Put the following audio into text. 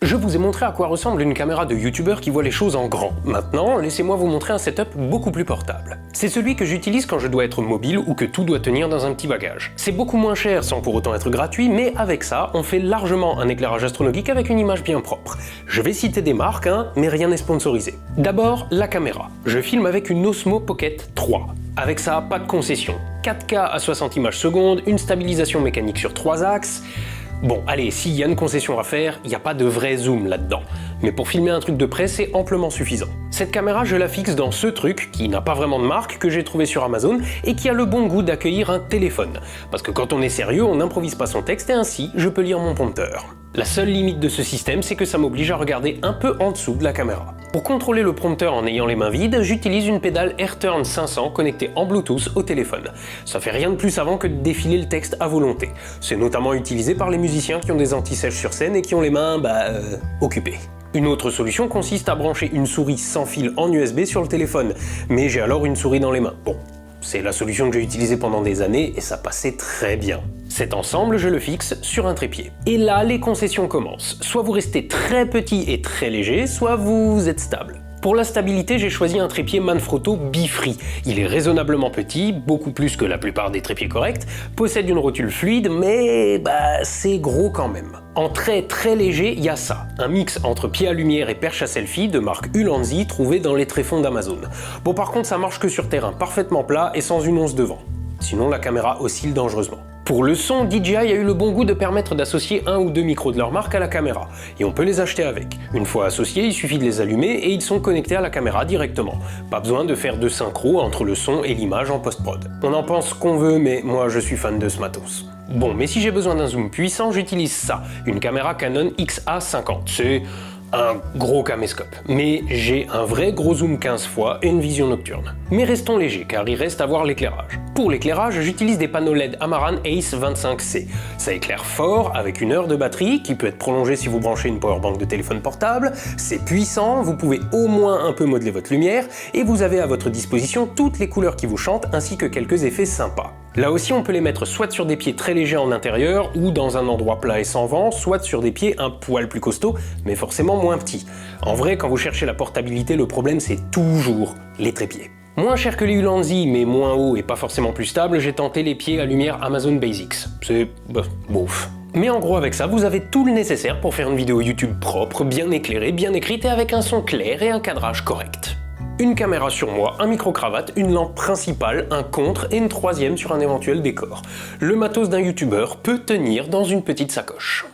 Je vous ai montré à quoi ressemble une caméra de youtubeur qui voit les choses en grand. Maintenant, laissez-moi vous montrer un setup beaucoup plus portable. C'est celui que j'utilise quand je dois être mobile ou que tout doit tenir dans un petit bagage. C'est beaucoup moins cher sans pour autant être gratuit, mais avec ça, on fait largement un éclairage astronomique avec une image bien propre. Je vais citer des marques, mais rien n'est sponsorisé. D'abord, la caméra. Je filme avec une Osmo Pocket 3. Avec ça, pas de concession. 4K à 60 images secondes, une stabilisation mécanique sur 3 axes. Bon, allez, s'il y a une concession à faire, il n'y a pas de vrai zoom là-dedans. Mais pour filmer un truc de près, c'est amplement suffisant. Cette caméra, je la fixe dans ce truc, qui n'a pas vraiment de marque, que j'ai trouvé sur Amazon, et qui a le bon goût d'accueillir un téléphone. Parce que quand on est sérieux, on n'improvise pas son texte, et ainsi, je peux lire mon prompteur. La seule limite de ce système, c'est que ça m'oblige à regarder un peu en dessous de la caméra. Pour contrôler le prompteur en ayant les mains vides, j'utilise une pédale AirTurn 500 connectée en Bluetooth au téléphone. Ça fait rien de plus avant que de défiler le texte à volonté. C'est notamment utilisé par les musiciens qui ont des anti-sèches sur scène et qui ont les mains, occupées. Une autre solution consiste à brancher une souris sans fil en USB sur le téléphone, mais j'ai alors une souris dans les mains. Bon, c'est la solution que j'ai utilisée pendant des années et ça passait très bien. Cet ensemble, je le fixe sur un trépied. Et là, les concessions commencent. Soit vous restez très petit et très léger, soit vous êtes stable. Pour la stabilité, j'ai choisi un trépied Manfrotto Bifree. Il est raisonnablement petit, beaucoup plus que la plupart des trépieds corrects, possède une rotule fluide, mais c'est gros quand même. En très léger, il y a ça, un mix entre pied à lumière et perche à selfie de marque Ulanzi trouvé dans les tréfonds d'Amazon. Bon, par contre, ça marche que sur terrain parfaitement plat et sans une once de vent. Sinon, la caméra oscille dangereusement. Pour le son, DJI a eu le bon goût de permettre d'associer un ou deux micros de leur marque à la caméra, et on peut les acheter avec. Une fois associés, il suffit de les allumer et ils sont connectés à la caméra directement. Pas besoin de faire de synchro entre le son et l'image en post-prod. On en pense qu'on veut, mais moi je suis fan de ce matos. Bon, mais si j'ai besoin d'un zoom puissant, j'utilise ça, une caméra Canon XA50. C'est un gros caméscope, mais j'ai un vrai gros zoom 15 fois et une vision nocturne. Mais restons légers, car il reste à voir l'éclairage. Pour l'éclairage, j'utilise des panneaux LED Amaran Ace 25C. Ça éclaire fort, avec 1 heure de batterie, qui peut être prolongée si vous branchez une powerbank de téléphone portable, c'est puissant, vous pouvez au moins un peu modeler votre lumière, et vous avez à votre disposition toutes les couleurs qui vous chantent, ainsi que quelques effets sympas. Là aussi, on peut les mettre soit sur des pieds très légers en intérieur, ou dans un endroit plat et sans vent, soit sur des pieds un poil plus costauds, mais forcément moins petits. En vrai, quand vous cherchez la portabilité, le problème c'est toujours les trépieds. Moins cher que les Ulanzi, mais moins haut et pas forcément plus stable, j'ai tenté les pieds à lumière Amazon Basics. C'est bof. Mais en gros avec ça, vous avez tout le nécessaire pour faire une vidéo YouTube propre, bien éclairée, bien écrite et avec un son clair et un cadrage correct. Une caméra sur moi, un micro-cravate, une lampe principale, un contre et une troisième sur un éventuel décor. Le matos d'un youtubeur peut tenir dans une petite sacoche.